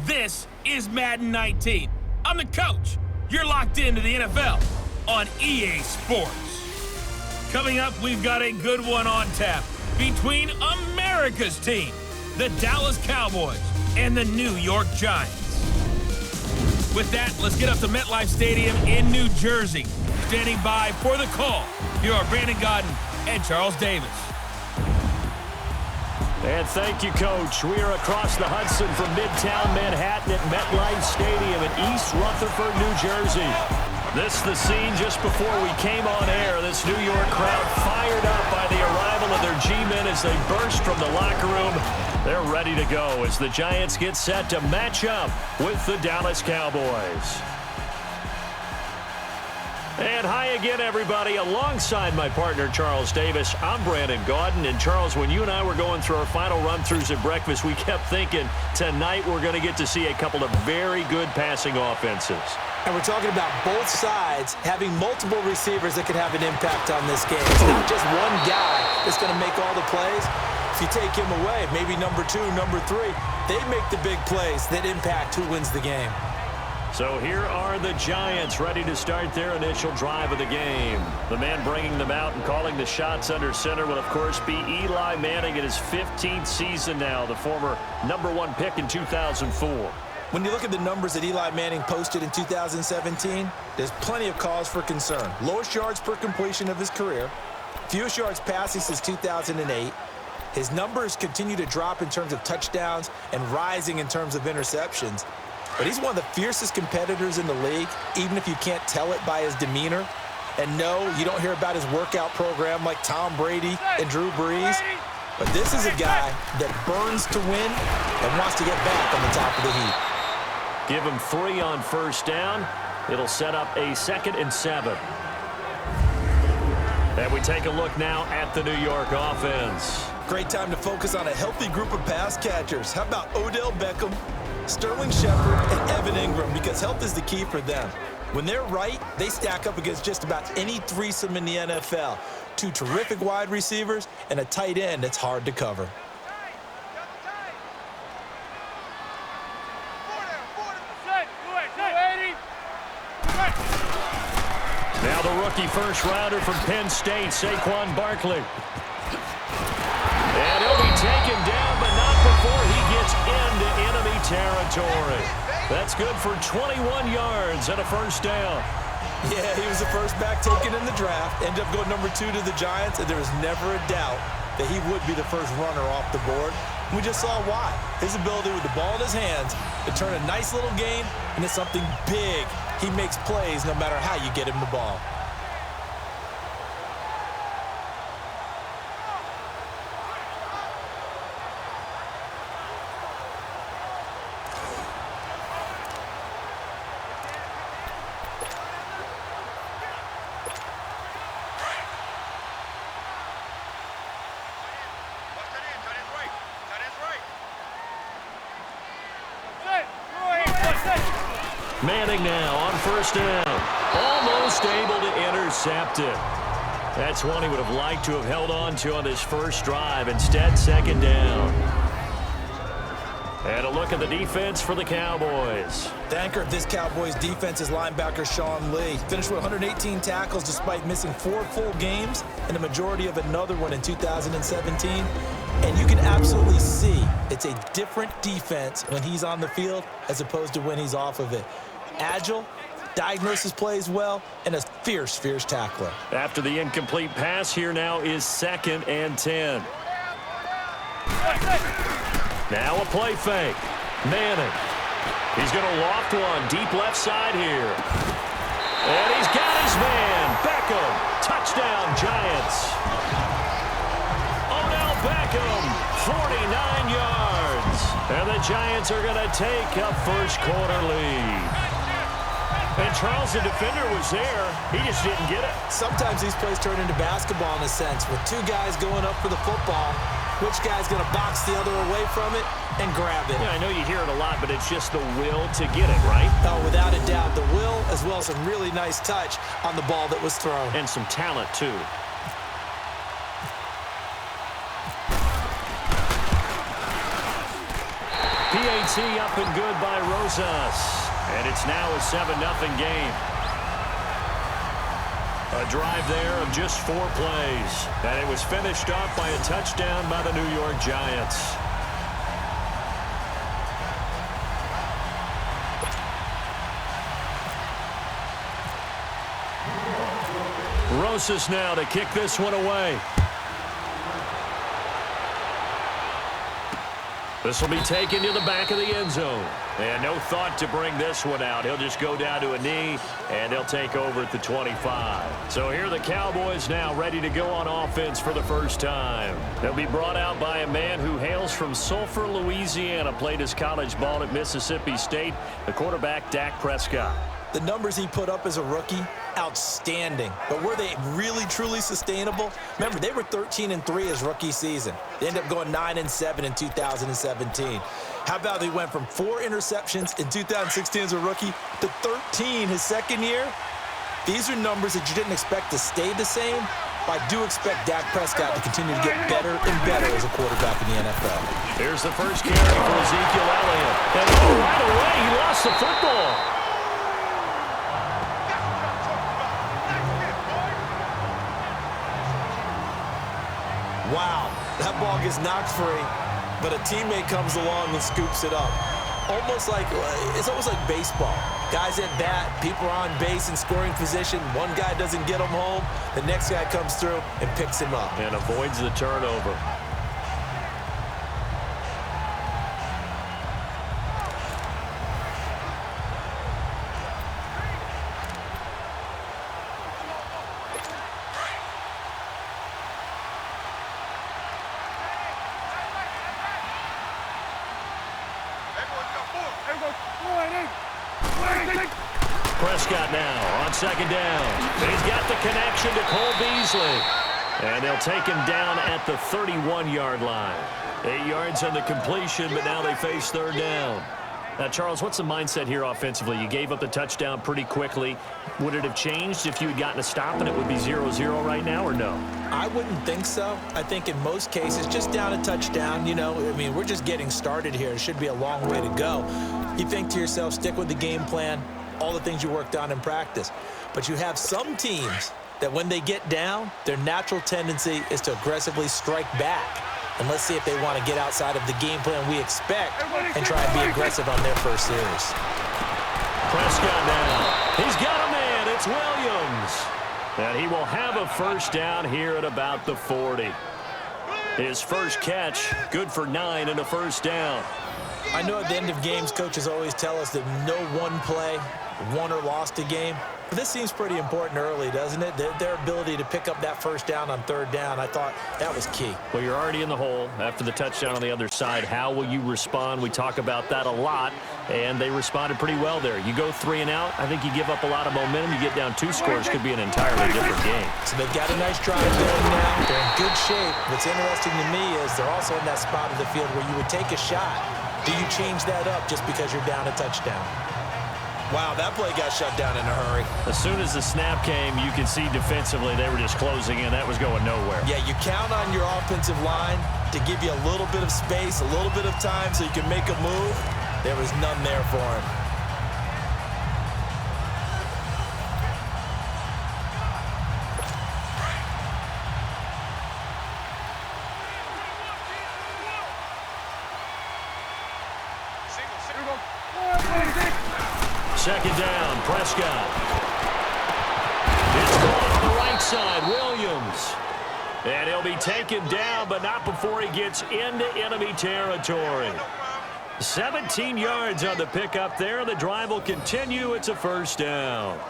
This is Madden 19. I'm the coach. You're locked into the NFL on EA Sports. Coming up, we've got a good one on tap between America's team, the Dallas Cowboys, and the New York Giants. With that, let's get up to MetLife Stadium in New Jersey. Standing by for the call, here are Brandon Gaudin and Charles Davis. And thank you, Coach. We are across the Hudson from Midtown Manhattan at MetLife Stadium in East Rutherford, New Jersey. This is the scene just before we came on air. This New York crowd fired up by the arrival of their G-men as they burst from the locker room. They're ready to go as the Giants get set to match up with the Dallas Cowboys. And hi again, everybody. Alongside my partner, Charles Davis, I'm Brandon Gaudin. And Charles, when you and I were going through our final run-throughs at breakfast, we kept thinking tonight we're going to get to see a couple of very good passing offenses. And we're talking about both sides having multiple receivers that can have an impact on this game. It's not just one guy that's going to make all the plays. If you take him away, maybe number 2, number 3, they make the big plays that impact who wins the game. So here are the Giants ready to start their initial drive of the game. The man bringing them out and calling the shots under center will, of course, be Eli Manning in his 15th season now, the former #1 pick in 2004. When you look at the numbers that Eli Manning posted in 2017, there's plenty of cause for concern. Lowest yards per completion of his career, fewest yards passing since 2008. His numbers continue to drop in terms of touchdowns and rising in terms of interceptions. But he's one of the fiercest competitors in the league, even if you can't tell it by his demeanor. And no, you don't hear about his workout program like Tom Brady and Drew Brees. But this is a guy that burns to win and wants to get back on the top of the heap. Give him 3 on first down. It'll set up a 2nd and 7. And we take a look now at the New York offense. Great time to focus on a healthy group of pass catchers. How about Odell Beckham, Sterling Shepard, and Evan Ingram, because health is the key for them. When they're right, they stack up against just about any threesome in the NFL. 2 terrific wide receivers and a tight end that's hard to cover. Now the rookie first-rounder from Penn State, Saquon Barkley. And he'll be taken down, but not before he gets into enemy territory. That's good for 21 yards and a first down. Yeah, he was the first back taken in the draft. Ended up going number 2 to the Giants, and there was never a doubt that he would be the first runner off the board. We just saw why. His ability with the ball in his hands to turn a nice little gain into something big. He makes plays no matter how you get him the ball. Manning now on first down. Almost able to intercept it. That's one he would have liked to have held on to on his first drive. Instead, 2nd down. And a look at the defense for the Cowboys. The anchor of this Cowboys defense is linebacker Sean Lee. Finished with 118 tackles despite missing 4 full games and the majority of another one in 2017. And you can absolutely see it's a different defense when he's on the field as opposed to when he's off of it. Agile, diagnoses plays well, and a fierce, fierce tackler. After the incomplete pass, here now is 2nd and 10. Now a play fake. Manning. He's going to loft one deep left side here. And he's got his man. Beckham. Touchdown, Giants. Odell Beckham, 49 yards. And the Giants are going to take a first-quarter lead. And Charles, the defender, was there. He just didn't get it. Sometimes these plays turn into basketball in a sense. With 2 guys going up for the football, Which guy's going to box the other away from it and grab it? Yeah, I know you hear it a lot, but it's just the will to get it, right? Oh, without a doubt, the will as well as some really nice touch on the ball that was thrown. And some talent, too. PAT up and good by Rosas. And it's now a 7-0 game. A drive there of just 4 plays. And it was finished off by a touchdown by the New York Giants. Rosas now to kick this one away. This will be taken to the back of the end zone. And no thought to bring this one out. He'll just go down to a knee, and they'll take over at the 25. So here are the Cowboys now ready to go on offense for the first time. They'll be brought out by a man who hails from Sulphur, Louisiana, played his college ball at Mississippi State, the quarterback Dak Prescott. The numbers he put up as a rookie, outstanding. But were they really, truly sustainable? Remember, they were 13-3 his rookie season. They ended up going 9-7 in 2017. How about they went from 4 interceptions in 2016 as a rookie to 13 his second year? These are numbers that you didn't expect to stay the same. But I do expect Dak Prescott to continue to get better and better as a quarterback in the NFL. Here's the first carry for Ezekiel Elliott. And right away, he lost the football. Wow, that ball gets knocked free, but a teammate comes along and scoops it up. It's almost like baseball. Guys at bat, people are on base in scoring position. One guy doesn't get him home. The next guy comes through and picks him up. And avoids the turnover. Prescott now on second down. He's got the connection to Cole Beasley. And they'll take him down at the 31-yard line. 8 yards on the completion, but now they face third down. Now, Charles, what's the mindset here offensively? You gave up the touchdown pretty quickly. Would it have changed if you had gotten a stop and it would be 0-0 right now, or no? I wouldn't think so. I think in most cases, just down a touchdown, we're just getting started here. It should be a long way to go. You think to yourself, stick with the game plan, all the things you worked on in practice. But you have some teams that when they get down, their natural tendency is to aggressively strike back. And let's see if they want to get outside of the game plan we expect and try and be aggressive on their first series. Prescott now. He's got a man. It's Williams. And he will have a first down here at about the 40. His first catch, good for 9 and a first down. I know at the end of games, coaches always tell us that no one play won or lost a game. But this seems pretty important early, doesn't it? Their ability to pick up that first down on third down, I thought that was key. Well, you're already in the hole after the touchdown on the other side. How will you respond? We talk about that a lot, and they responded pretty well there. You go 3 and out, I think you give up a lot of momentum. You get down 2 scores, could be an entirely different game. So they've got a nice drive going now. They're in good shape. What's interesting to me is they're also in that spot of the field where you would take a shot. Do you change that up just because you're down a touchdown? Wow, that play got shut down in a hurry. As soon as the snap came, you could see defensively they were just closing in. That was going nowhere. Yeah, you count on your offensive line to give you a little bit of space, a little bit of time so you can make a move. There was none there for him. Second down, Prescott. It's going on the right side, Williams. And he'll be taken down, but not before he gets into enemy territory. 17 yards on the pickup there. The drive will continue. It's a first down.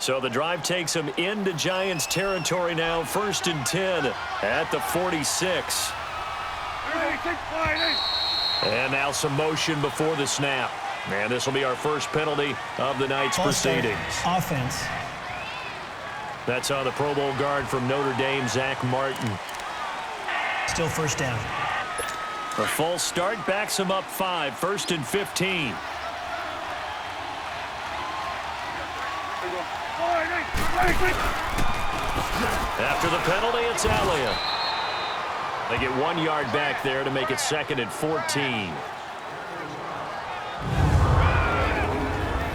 So the drive takes them into Giants territory now, 1st and 10 at the 46. And now some motion before the snap. And this will be our first penalty of the night's proceedings. Offense. That's on the Pro Bowl guard from Notre Dame, Zach Martin. Still first down. A false start backs him up 5, 1st and 15. After the penalty, it's Elliott. They get 1 yard back there to make it 2nd and 14.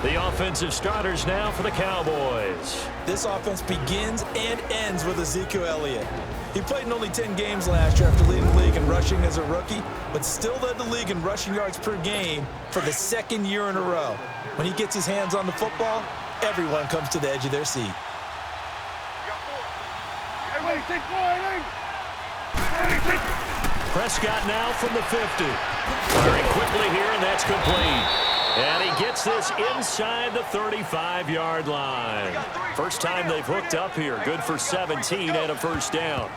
The offensive starters now for the Cowboys. This offense begins and ends with Ezekiel Elliott. He played in only 10 games last year after leading the league in rushing as a rookie, but still led the league in rushing yards per game for the 2nd year in a row. When he gets his hands on the football, everyone comes to the edge of their seat. Prescott now from the 50. Very quickly here, and that's complete. And he gets this inside the 35-yard line. First time they've hooked up here. Good for 17 and a first down.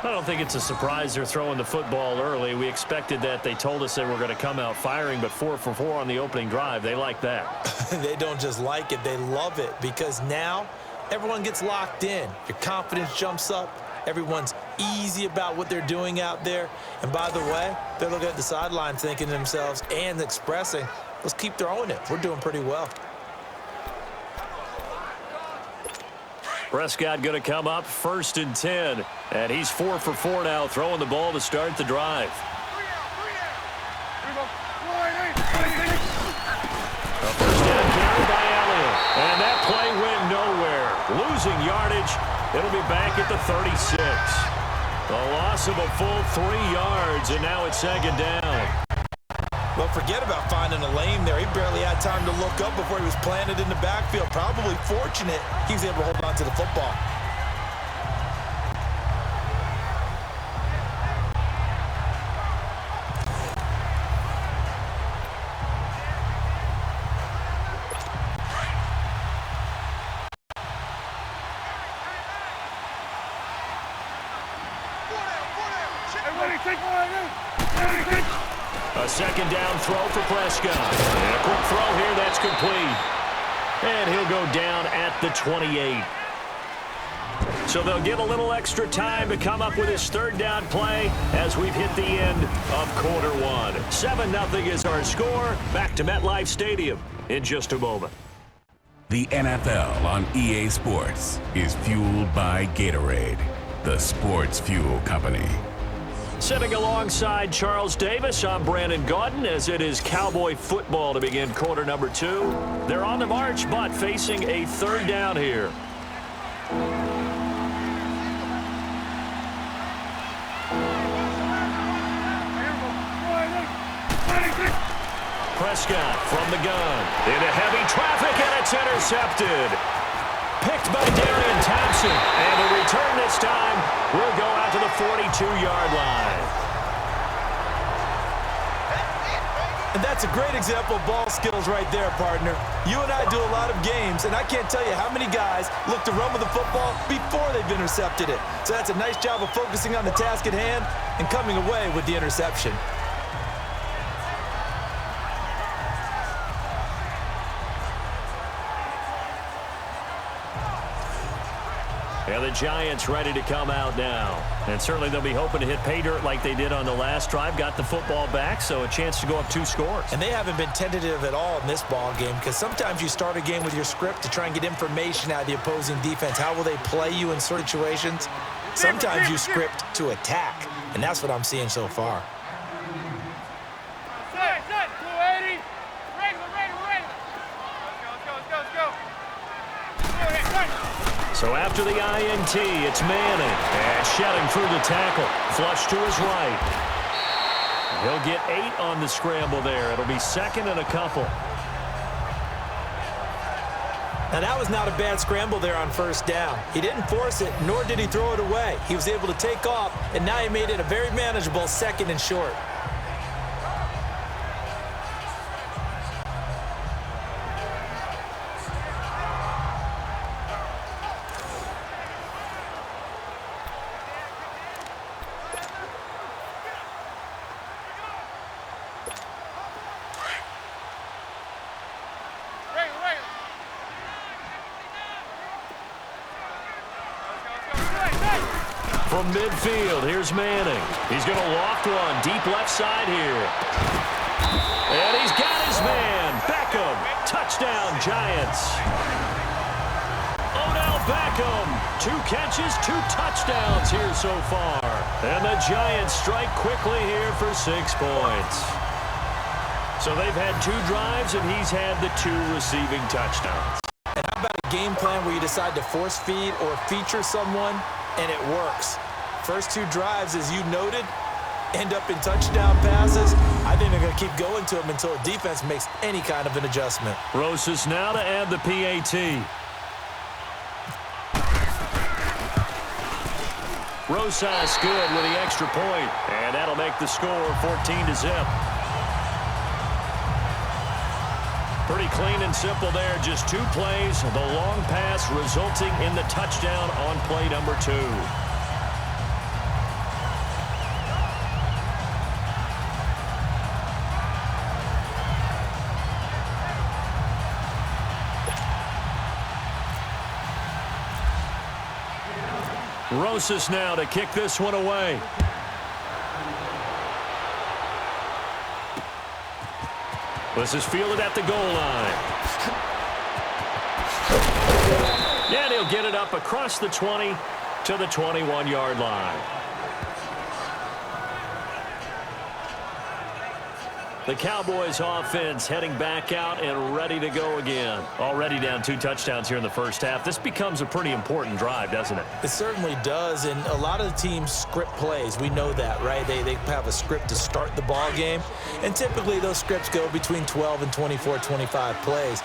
I don't think it's a surprise they're throwing the football early. We expected that. They told us they were going to come out firing, but 4 for 4 on the opening drive. They like that. They don't just like it. They love it because now everyone gets locked in. Your confidence jumps up. Everyone's easy about what they're doing out there. And by the way, they're looking at the sideline thinking to themselves and expressing, let's keep throwing it. We're doing pretty well. Prescott going to come up 1st and 10. And he's 4 for 4 now, throwing the ball to start the drive. A first down carry by Elliott. And that play went nowhere. Losing yardage. It'll be back at the 36. A loss of a full 3 yards, and now it's 2nd down. Well, forget about finding a lane there. He barely had time to look up before he was planted in the backfield. Probably fortunate he was able to hold on to the football. A 2nd down throw for Prescott. And a quick throw here, that's complete. And he'll go down at the 28. So they'll get a little extra time to come up with his 3rd down play as we've hit the end of quarter 1. 7-0 is our score. Back to MetLife Stadium in just a moment. The NFL on EA Sports is fueled by Gatorade, the sports fuel company. Sitting alongside Charles Davis, I'm Brandon Gaudin as it is Cowboy football to begin quarter number 2. They're on the march, but facing a 3rd down here. Prescott from the gun. Into heavy traffic, and it's intercepted. Picked by Darian Thompson. And the return this time will go out to the 42-yard line. And that's a great example of ball skills right there, partner. You and I do a lot of games, and I can't tell you how many guys look to run with the football before they've intercepted it. So that's a nice job of focusing on the task at hand and coming away with the interception. And the Giants ready to come out now. And certainly they'll be hoping to hit pay dirt like they did on the last drive. Got the football back, so a chance to go up 2 scores. And they haven't been tentative at all in this ball game because sometimes you start a game with your script to try and get information out of the opposing defense. How will they play you in certain situations? Sometimes you script to attack, and that's what I'm seeing so far. So after the INT, it's Manning. And shedding through the tackle. Flush to his right. He'll get 8 on the scramble there. It'll be 2nd and a couple. Now, that was not a bad scramble there on 1st down. He didn't force it, nor did he throw it away. He was able to take off, and now he made it a very manageable 2nd and short. From midfield, here's Manning. He's going to loft one deep left side here. And he's got his man. Beckham. Touchdown, Giants. Odell Beckham. 2 catches, 2 touchdowns here so far. And the Giants strike quickly here for 6 points. So they've had 2 drives, and he's had the 2 receiving touchdowns. And how about a game plan where you decide to force feed or feature someone, and it works? First 2 drives, as you noted, end up in touchdown passes. I think they're going to keep going to them until the defense makes any kind of an adjustment. Rosas now to add the PAT. Rosas good with the extra point, and that'll make the score 14-0. Pretty clean and simple there. Just 2 plays. The long pass resulting in the touchdown on play number 2. Rosas now to kick this one away. This is fielded at the goal line. And he'll get it up across the 20 to the 21-yard line. The Cowboys offense heading back out and ready to go again. Already down 2 touchdowns here in the first half. This becomes a pretty important drive, doesn't it? It certainly does, and a lot of the teams script plays. We know that, right? They have a script to start the ball game, and typically those scripts go between 12 and 24, 25 plays.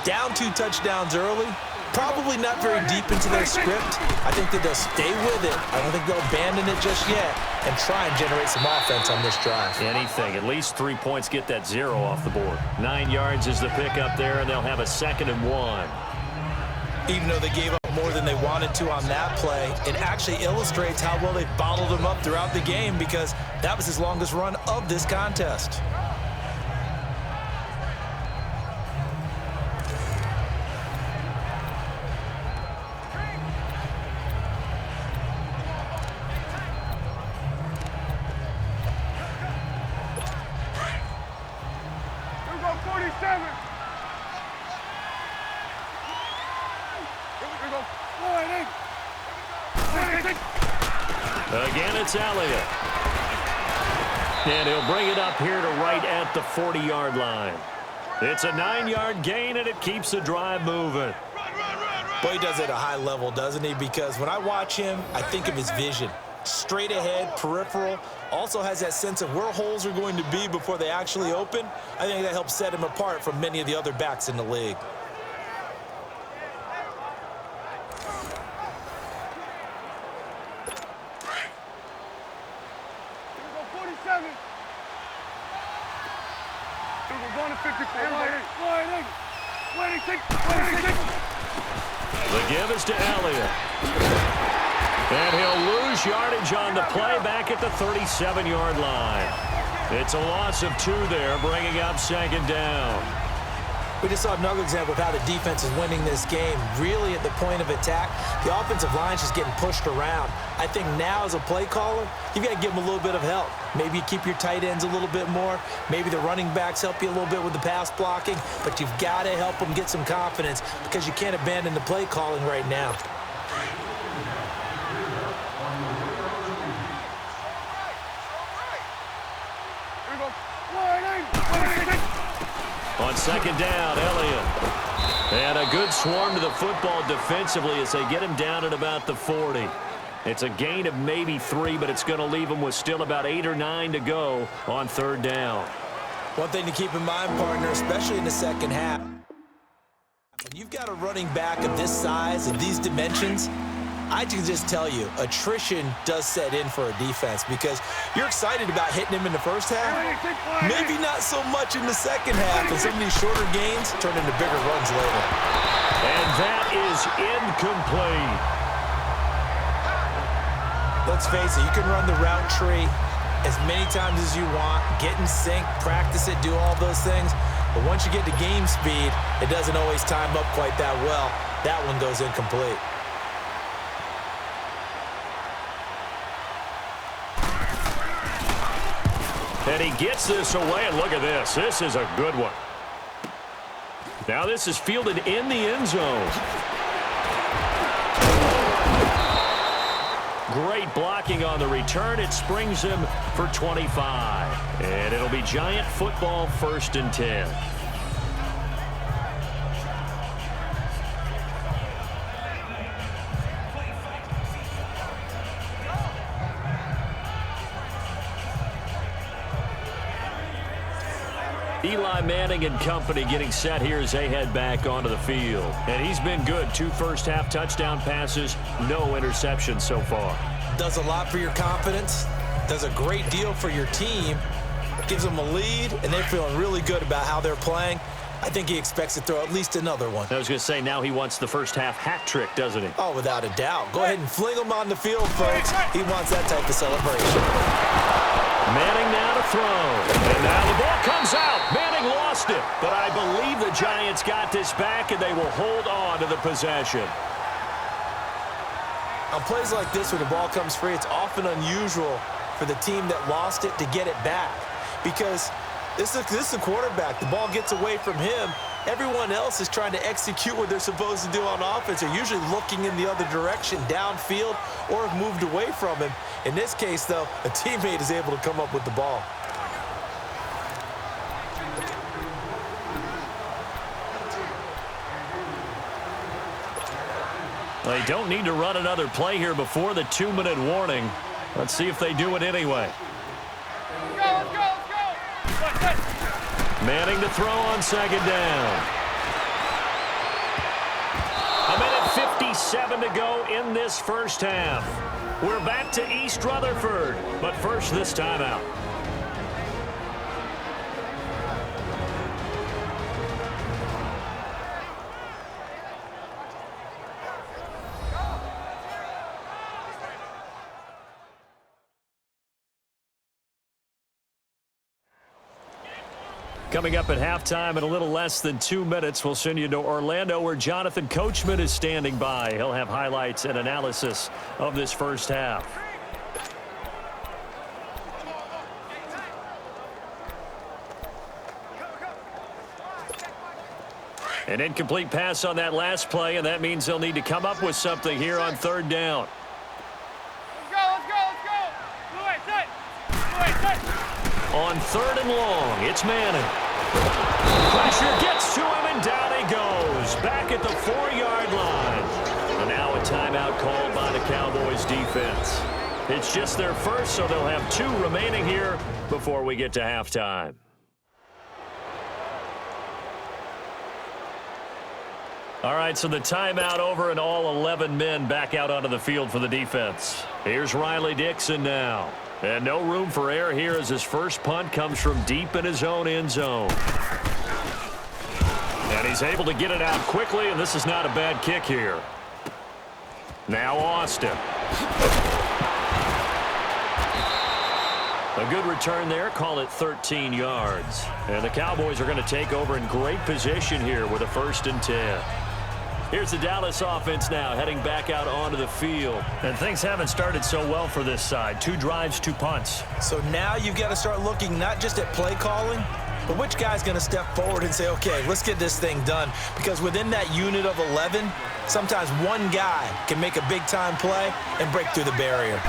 Down 2 touchdowns early, probably not very deep into their script. I think that they'll stay with it. I don't think they'll abandon it just yet and try and generate some offense on this drive. Anything. At least 3 points, get that 0 off the board. 9 yards is the pickup there, and they'll have a 2nd and 1. Even though they gave up more than they wanted to on that play, it actually illustrates how well they bottled them up throughout the game, because that was his longest run of this contest. Again, it's Elliott. And he'll bring it up here to right at the 40-yard line. It's a 9-yard gain, and it keeps the drive moving. Boy, he does it at a high level, doesn't he? Because when I watch him, I think of his vision. Straight ahead, peripheral, also has that sense of where holes are going to be before they actually open. I think that helps set him apart from many of the other backs in the league. The give is to Elliott. And he'll lose yardage on the play back at the 37-yard line. It's a loss of 2 there, bringing up 2nd down. We just saw another example of how the defense is winning this game. Really at the point of attack, the offensive line's just getting pushed around. I think now as a play caller, you've got to give them a little bit of help. Maybe you keep your tight ends a little bit more. Maybe the running backs help you a little bit with the pass blocking. But you've got to help them get some confidence, because you can't abandon the play calling right now. On 2nd down, Elliott. And a good swarm to the football defensively as they get him down at about the 40. It's a gain of maybe 3, but it's going to leave him with still about 8 or 9 to go on 3rd down. One thing to keep in mind, partner, especially in the second half, when you've got a running back of this size and these dimensions, I can just tell you, attrition does set in for a defense, because you're excited about hitting him in the first half, maybe not so much in the second half, and some of these shorter gains turn into bigger runs later. And that is incomplete. Let's face it, you can run the route tree as many times as you want, get in sync, practice it, do all those things, but once you get to game speed, it doesn't always time up quite that well. That one goes incomplete. And he gets this away, and look at this. This is a good one. Now this is fielded in the end zone. Great blocking on the return. It springs him for 25. And it'll be Giant football 1st and 10. Eli Manning and company getting set here as they head back onto the field. And he's been good. 2 first-half touchdown passes, no interceptions so far. Does a lot for your confidence, does a great deal for your team, gives them a lead, and they're feeling really good about how they're playing. I think he expects to throw at least another one. I was going to say, now he wants the first-half hat trick, doesn't he? Oh, without a doubt. Go ahead and fling him on the field, folks. He wants that type of celebration. Manning now to throw. And now the ball comes out. Manning lost it. But I believe the Giants got this back, and they will hold on to the possession. On plays like this where the ball comes free, it's often unusual for the team that lost it to get it back. Because this is a quarterback. The ball gets away from him. Everyone else is trying to execute what they're supposed to do on offense. They're usually looking in the other direction, downfield, or have moved away from him. In this case, though, a teammate is able to come up with the ball. They don't need to run another play here before the 2-minute warning. Let's see if they do it anyway. Let's go. Manning to throw on 2nd down. 1:57 to go in this first half. We're back to East Rutherford, but first this timeout. Coming up at halftime in a little less than 2 minutes, we'll send you to Orlando where Jonathan Coachman is standing by. He'll have highlights and analysis of this first half. An incomplete pass on that last play, and that means they'll need to come up with something here on 3rd down. Let's go. On 3rd and long, it's Manning. Pressure gets to him, and down he goes. Back at the 4-yard line. And now a timeout called by the Cowboys defense. It's just their first, so they'll have 2 remaining here before we get to halftime. All right, so the timeout over and all 11 men back out onto the field for the defense. Here's Riley Dixon now. And no room for error here as his first punt comes from deep in his own end zone. And he's able to get it out quickly, and this is not a bad kick here. Now Austin. A good return there, call it 13 yards. And the Cowboys are going to take over in great position here with a 1st and 10. Here's the Dallas offense now heading back out onto the field. And things haven't started so well for this side. 2 drives, 2 punts. So now you've got to start looking not just at play calling, but which guy's going to step forward and say, okay, let's get this thing done. Because within that unit of 11, sometimes one guy can make a big-time play and break through the barrier.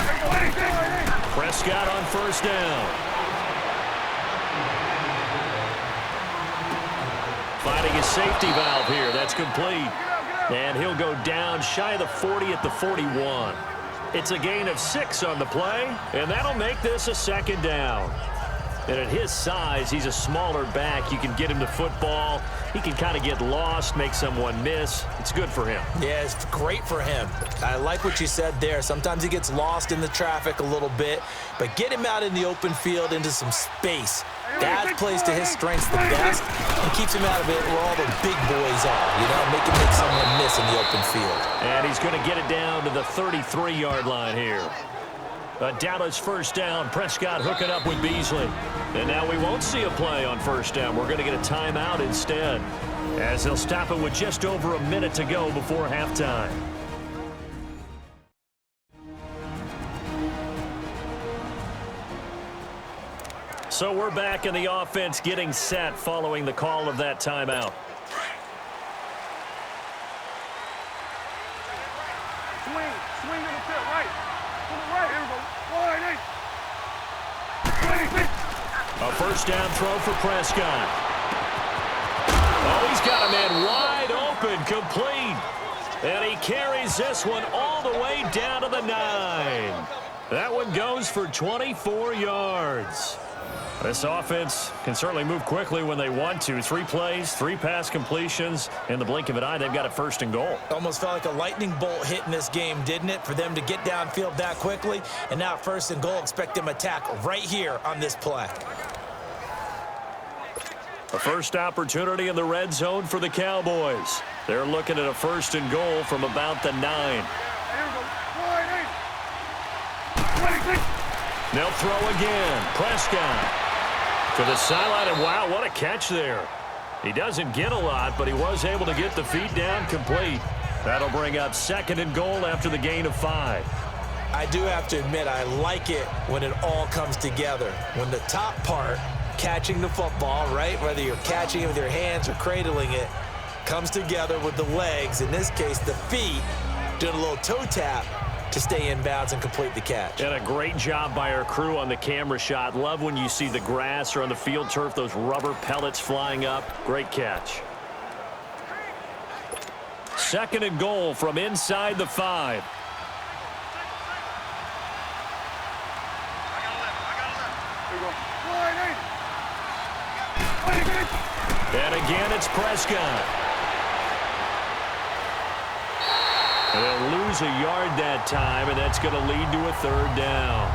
Prescott on 1st down. Finding his safety valve here. That's complete. And he'll go down shy of the 40 at the 41. It's a gain of 6 on the play, and that'll make this a 2nd down. And at his size, he's a smaller back. You can get him to football. He can kind of get lost, make someone miss. It's good for him. Yeah, it's great for him. I like what you said there. Sometimes he gets lost in the traffic a little bit, but get him out in the open field into some space. That plays to his strengths the best and keeps him out of it where all the big boys are, you know, make someone miss in the open field. And he's going to get it down to the 33-yard line here. A Dallas 1st down. Prescott hooking up with Beasley. And now we won't see a play on 1st down. We're going to get a timeout instead, as they'll stop it with just over a minute to go before halftime. So we're back in the offense getting set following the call of that timeout. Swing to the pit, right. To the right, here we go. 180. A first down throw for Prescott. Oh, he's got a man wide open, complete. And he carries this one all the way down to the 9. That one goes for 24 yards. This offense can certainly move quickly when they want to. 3 plays, 3 pass completions. In the blink of an eye, they've got a first and goal. Almost felt like a lightning bolt hit in this game, didn't it? For them to get downfield that quickly. And now first and goal, expect them to attack right here on this play. A first opportunity in the red zone for the Cowboys. They're looking at a first and goal from about the 9. Here we go. 180. They'll throw again. Prescott to the sideline, and wow, what a catch there. He doesn't get a lot, but he was able to get the feet down complete. That'll bring up second and goal after the gain of 5. I do have to admit, I like it when it all comes together. When the top part, catching the football, right, whether you're catching it with your hands or cradling it, comes together with the legs, in this case the feet, doing a little toe tap to stay in bounds and complete the catch. And a great job by our crew on the camera shot. Love when you see the grass or on the field turf, those rubber pellets flying up. Great catch. Second and goal from inside the 5. And again, it's Prescott. And they'll lose a yard that time, and that's going to lead to a third down.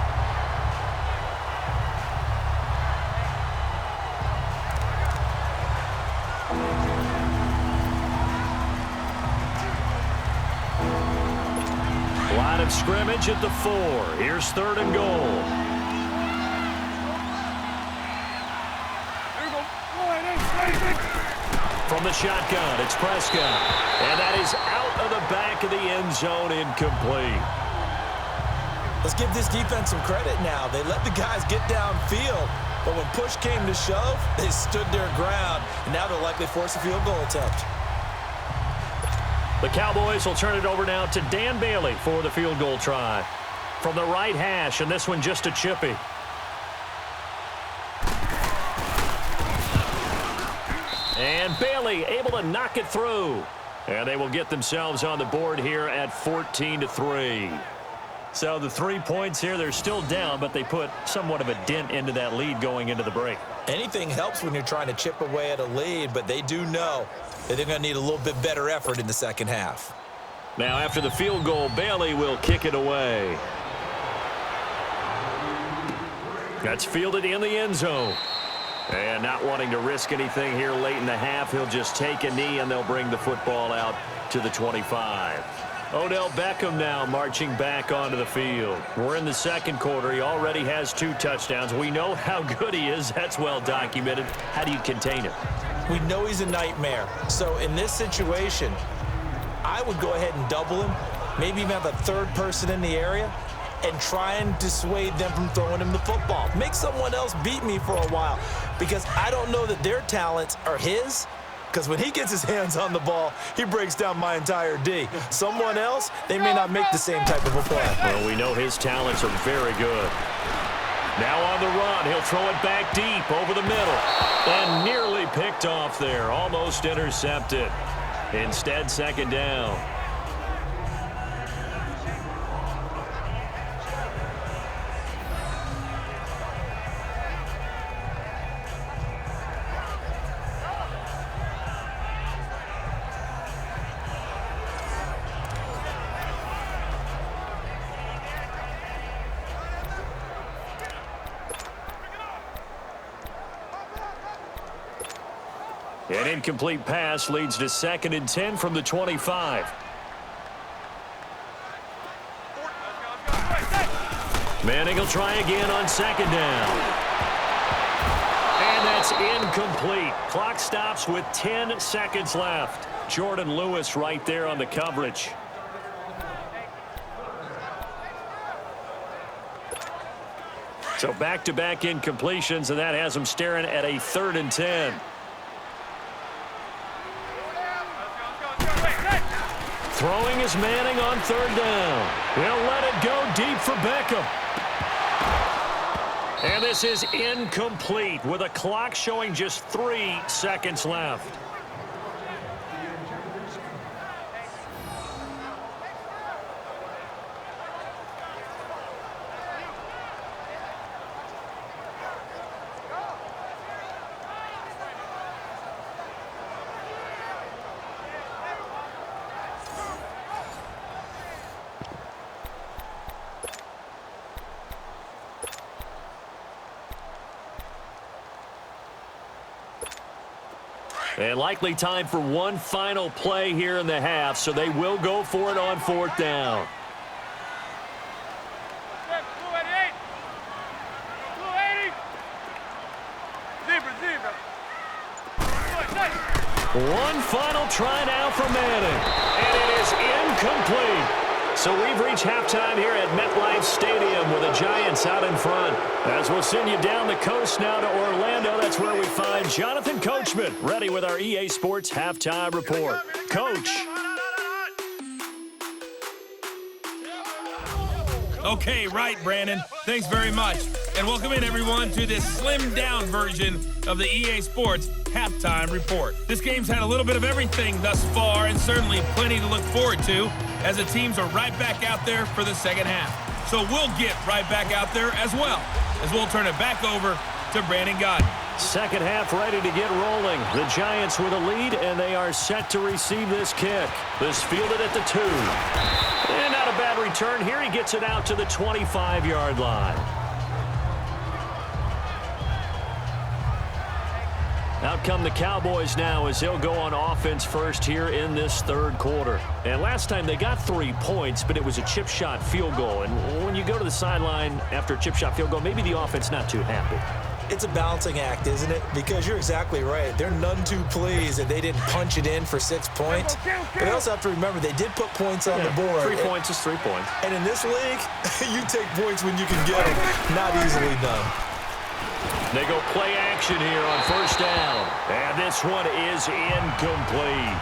Line of scrimmage at the 4. Here's third and goal. From the shotgun, it's Prescott. And that is out of the back of the end zone, incomplete. Let's give this defense some credit now. They let the guys get downfield, but when push came to shove, they stood their ground, and now they'll likely force a field goal attempt. The Cowboys will turn it over now to Dan Bailey for the field goal try. From the right hash, and this one just a chippy. And Bailey able to knock it through. And they will get themselves on the board here at 14-3. So the 3 points here, they're still down, but they put somewhat of a dent into that lead going into the break. Anything helps when you're trying to chip away at a lead, but they do know that they're going to need a little bit better effort in the second half. Now after the field goal, Bailey will kick it away. That's fielded in the end zone. And not wanting to risk anything here late in the half, he'll just take a knee, and they'll bring the football out to the 25. Odell Beckham now marching back onto the field. We're in the second quarter. He already has 2 touchdowns. We know how good he is. That's well documented. How do you contain him? We know he's a nightmare. So in this situation, I would go ahead and double him, maybe even have a third person in the area, and try and dissuade them from throwing him the football. Make someone else beat me for a while, because I don't know that their talents are his, because when he gets his hands on the ball, he breaks down my entire D. Someone else, they may not make the same type of a play. Well, we know his talents are very good. Now on the run, he'll throw it back deep over the middle, and nearly picked off there, almost intercepted. Instead, second down. An incomplete pass leads to 2nd and 10 from the 25. Manning will try again on 2nd down. And that's incomplete. Clock stops with 10 seconds left. Jordan Lewis right there on the coverage. So back-to-back incompletions, and that has them staring at a 3rd and 10. Throwing is Manning on 3rd down. He'll let it go deep for Beckham. And this is incomplete with a clock showing just 3 seconds left. And likely time for one final play here in the half, so they will go for it on 4th down. One final try now for Manning, and it is incomplete. So we've reached halftime here at MetLife Stadium with the Giants out in front. As we'll send you down the coast now to Orlando, that's where we find Jonathan Coachman ready with our EA Sports Halftime Report. Coach. Okay, right, Brandon. Thanks very much. And welcome in, everyone, to this slimmed-down version of the EA Sports Halftime Report. This game's had a little bit of everything thus far, and certainly plenty to look forward to, as the teams are right back out there for the second half. So we'll get right back out there as well, as we'll turn it back over to Brandon Godden. Second half ready to get rolling. The Giants with a lead, and they are set to receive this kick. This fielded at the 2. And not a bad return here. He gets it out to the 25-yard line. Out come the Cowboys now as they'll go on offense first here in this 3rd quarter. And last time they got 3 points, but it was a chip shot field goal. And when you go to the sideline after a chip shot field goal, maybe the offense not too happy. It's a balancing act, isn't it? Because you're exactly right. They're none too pleased that they didn't punch it in for 6 points. But they also have to remember they did put points on the board. 3 points is 3 points. And in this league, you take points when you can get them. Not easily done. They go play action here on 1st down. And this one is incomplete.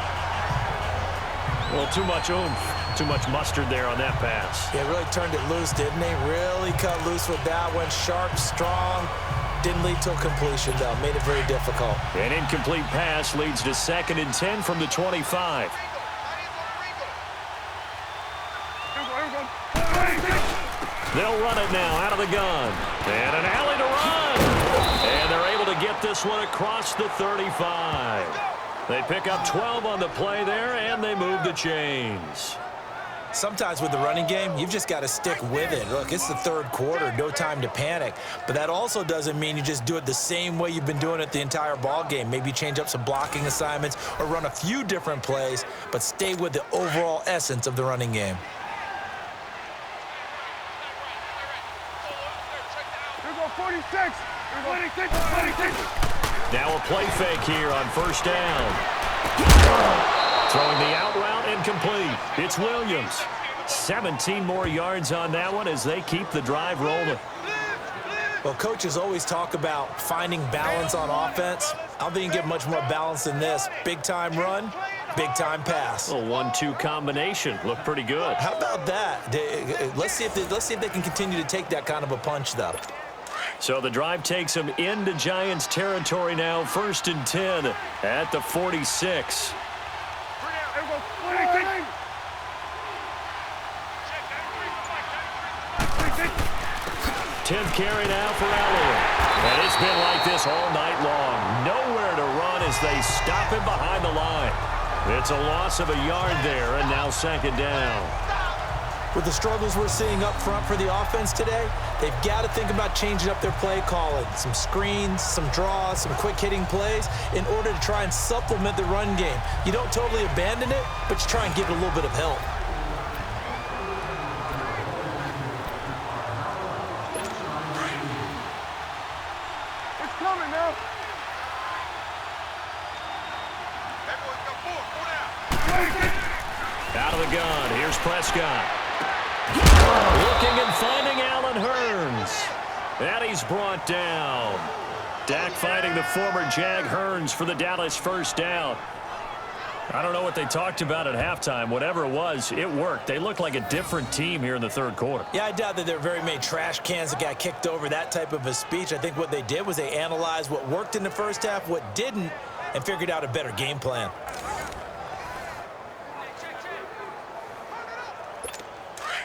Well, too much oomph, too much mustard there on that pass. Yeah, really turned it loose, didn't he? Really cut loose with that one. Sharp, strong. Didn't lead to a completion, though. Made it very difficult. An incomplete pass leads to 2nd and 10 from the 25. They'll run it now out of the gun. And an alley to run. And they're able to get this one across the 35. They pick up 12 on the play there, and they move the chains. Sometimes with the running game, you've just got to stick with it. Look, it's the 3rd quarter, no time to panic. But that also doesn't mean you just do it the same way you've been doing it the entire ball game. Maybe change up some blocking assignments or run a few different plays, but stay with the overall essence of the running game. Here go 46. 46. Now a play fake here on 1st down. Throwing the out route incomplete. It's Williams. 17 more yards on that one as they keep the drive rolling. Well, coaches always talk about finding balance on offense. I don't think you can get much more balance than this. Big-time run, big-time pass. A 1-2 combination. Looked pretty good. How about that? Let's see if they can continue to take that kind of a punch, though. So the drive takes them into Giants territory now. 1st and 10 at the 46. 10th carry now for Elliott. And it's been like this all night long. Nowhere to run as they stop him behind the line. It's a loss of a yard there, and now 2nd down. With the struggles we're seeing up front for the offense today, they've got to think about changing up their play calling. Some screens, some draws, some quick-hitting plays in order to try and supplement the run game. You don't totally abandon it, but you try and give it a little bit of help. It's coming now. Out of the gun, here's Prescott. Looking and finding Allen Hurns. And he's brought down. Dak fighting the former Jag Hearns for the Dallas first down. I don't know what they talked about at halftime. Whatever it was, it worked. They looked like a different team here in the third quarter. Yeah, I doubt that there are very many trash cans that got kicked over, that type of a speech. I think what they did was they analyzed what worked in the first half, what didn't, and figured out a better game plan.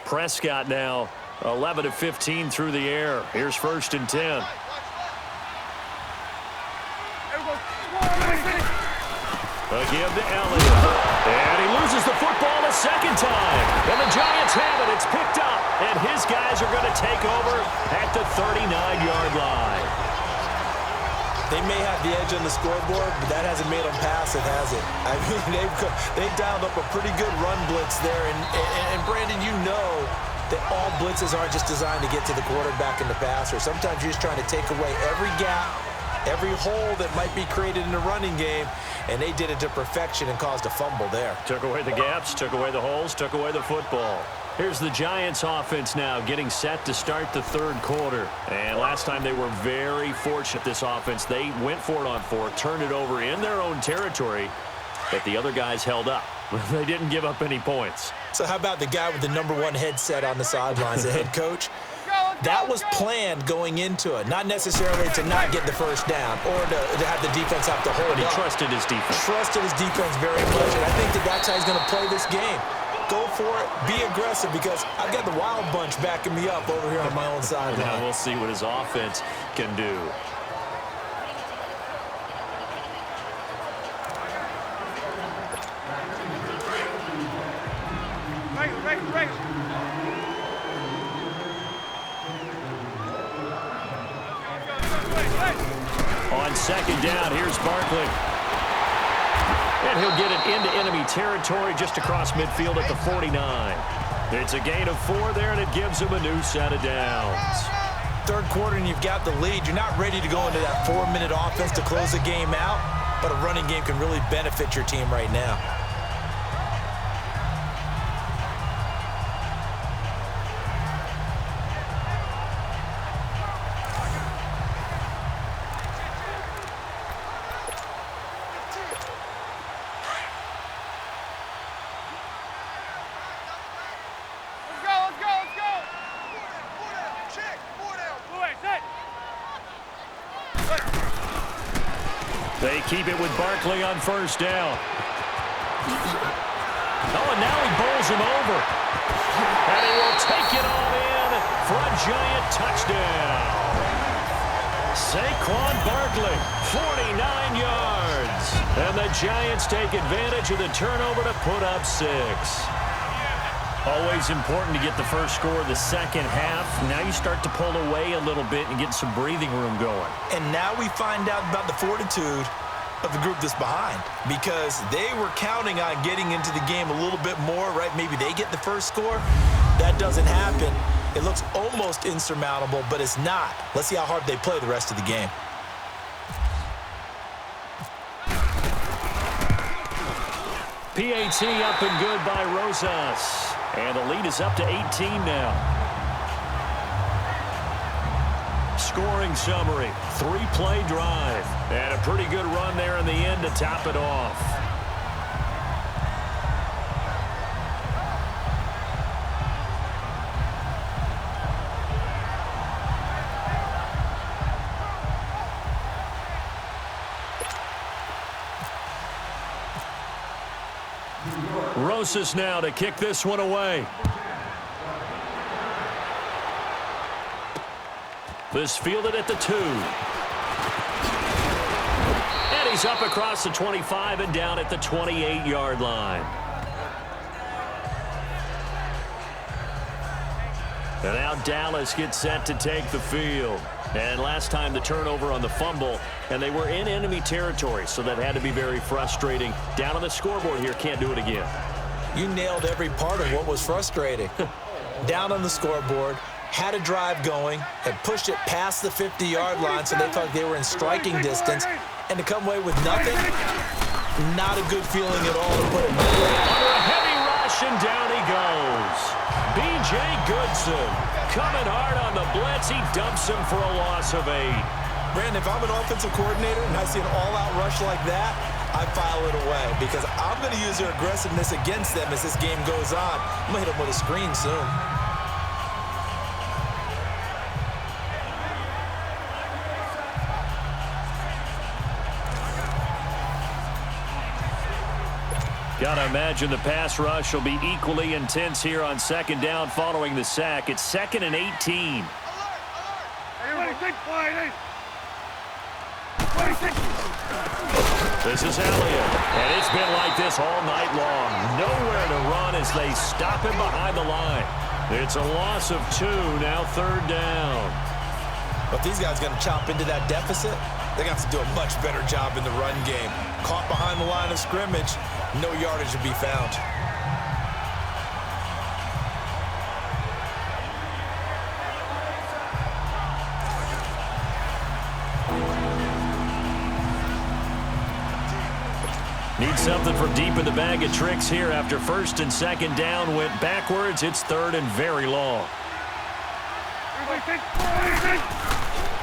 Prescott now 11 of 15 through the air. Here's 1st and 10. Again to Elliott. And he loses the football a second time. And the Giants have it. It's picked up. And his guys are going to take over at the 39-yard line. They may have the edge on the scoreboard, but that hasn't made them pass it, has it? I mean, they've dialed up a pretty good run blitz there. And Brandon, you know that all blitzes aren't just designed to get to the quarterback and the passer. Sometimes you're just trying to take away every gap, every hole that might be created in the running game, and they did it to perfection and caused a fumble there. Took away the gaps, took away the holes, took away the football. Here's the Giants offense now getting set to start the third quarter. And last time they were very fortunate, this offense. They went for it on 4, turned it over in their own territory, but the other guys held up. They didn't give up any points. So how about the guy with the #1 headset on the sidelines, the head coach? That was planned going into it, not necessarily to not get the first down or to have the defense have to hold But he up. trusted his defense. Trusted his defense very much, and I think that that's how he's going to play this game. Go for it, be aggressive, because I've got the wild bunch backing me up over here on my own sideline. Now we'll see what his offense can do. Right. On second down, here's Barkley. And he'll get it into enemy territory just across midfield at the 49. It's a gain of 4 there, and it gives him a new set of downs. Third quarter, and you've got the lead. You're not ready to go into that 4-minute offense to close the game out, but a running game can really benefit your team right now. They keep it with Barkley on first down. Oh, and now he bowls him over. And he will take it all in for a Giant touchdown. Saquon Barkley, 49 yards. And the Giants take advantage of the turnover to put up 6. Always important to get the first score of the second half. Now you start to pull away a little bit and get some breathing room going. And now we find out about the fortitude of the group that's behind, because they were counting on getting into the game a little bit more, right? Maybe they get the first score. That doesn't happen. It looks almost insurmountable, but it's not. Let's see how hard they play the rest of the game. PAT up and good by Rosas. And the lead is up to 18 now. Scoring summary, 3-play drive. And a pretty good run there in the end to top it off. Rosas now to kick this one away. This fielded at the 2. And he's up across the 25 and down at the 28-yard line. And now Dallas gets set to take the field. And last time the turnover on the fumble, and they were in enemy territory, so that had to be very frustrating. Down on the scoreboard here, can't do it again. You nailed every part of what was frustrating. Down on the scoreboard, had a drive going, had pushed it past the 50-yard line, so they thought they were in striking distance, and to come away with nothing, not a good feeling at all, to put it mildly. Under a heavy rush, and down he goes. B.J. Goodson coming hard on the blitz. He dumps him for a loss of 8. Brandon, if I'm an offensive coordinator and I see an all-out rush like that, I file it away because I'm going to use their aggressiveness against them as this game goes on. I'm going to hit them with a screen soon. Gotta imagine the pass rush will be equally intense here on second down following the sack. It's 2nd and 18. This is Elliott, and it's been like this all night long. Nowhere to run as they stop him behind the line. It's a loss of 2, now 3rd down. But these guys are going to chop into that deficit. They're going to have to do a much better job in the run game. Caught behind the line of scrimmage, no yardage to be found. Need something from deep in the bag of tricks here after 1st and 2nd down went backwards. It's 3rd and very long.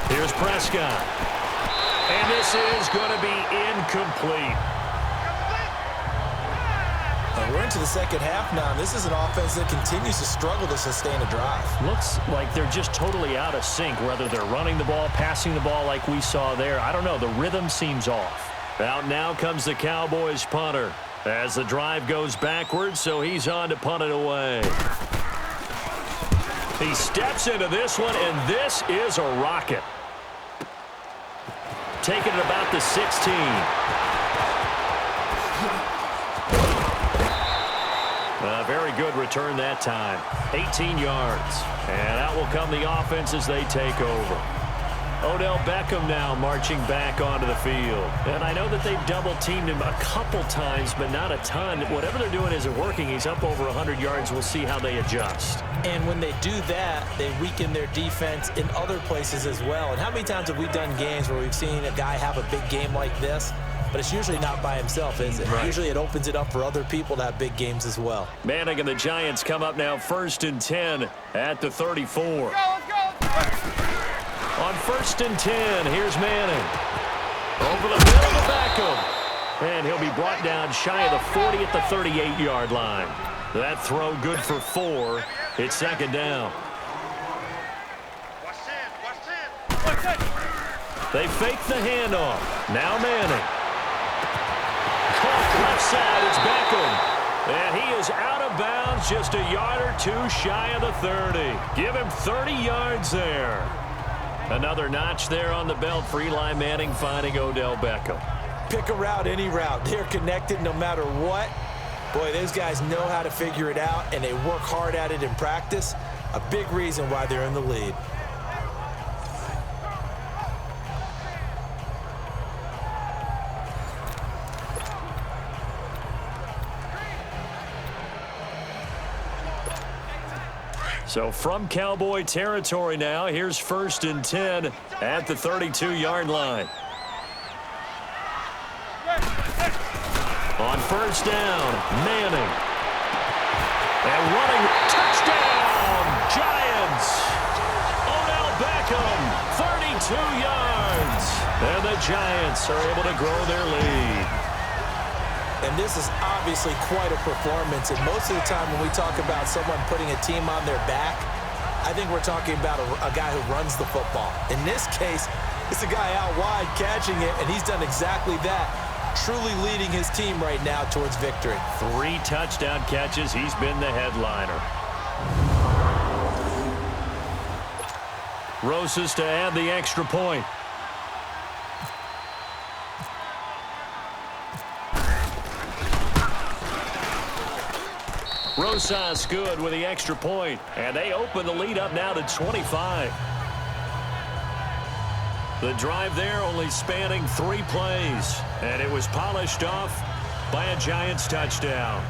Here's Prescott. And this is going to be incomplete. We're into the second half now. This is an offense that continues to struggle to sustain a drive. Looks like they're just totally out of sync, whether they're running the ball, passing the ball like we saw there. I don't know. The rhythm seems off. Out now comes the Cowboys punter as the drive goes backwards, so he's on to punt it away. He steps into this one, and this is a rocket. Taking it about the 16. A very good return that time. 18 yards. And out will come the offense as they take over. Odell Beckham now marching back onto the field. And I know that they've double-teamed him a couple times, but not a ton. Whatever they're doing isn't working. He's up over 100 yards. We'll see how they adjust. And when they do that, they weaken their defense in other places as well. And how many times have we done games where we've seen a guy have a big game like this? But it's usually not by himself, is it? Right. Usually it opens it up for other people to have big games as well. Manning and the Giants come up now 1st and 10 at the 34. Let's go. On 1st and 10, here's Manning. Over the middle to Beckham. And he'll be brought down shy of the 40 at the 38-yard line. That throw good for 4. It's 2nd down. They fake the handoff. Now Manning. Caught left side, it's Beckham. And he is out of bounds, just a yard or 2 shy of the 30. Give him 30 yards there. Another notch there on the belt for Eli Manning finding Odell Beckham. Pick a route, any route. They're connected no matter what. Boy, those guys know how to figure it out, and they work hard at it in practice. A big reason why they're in the lead. So from Cowboy territory now, here's 1st and 10 at the 32-yard line. On 1st down, Manning. And running, touchdown, Giants. Odell Beckham, 32 yards. And the Giants are able to grow their lead. And this is obviously quite a performance. And most of the time when we talk about someone putting a team on their back, I think we're talking about a guy who runs the football. In this case, it's a guy out wide catching it, and he's done exactly that, truly leading his team right now towards victory. 3 touchdown catches. He's been the headliner. Rosas to add the extra point. Rosas good with the extra point, and they open the lead up now to 25. The drive there only spanning 3 plays, and it was polished off by a Giants touchdown.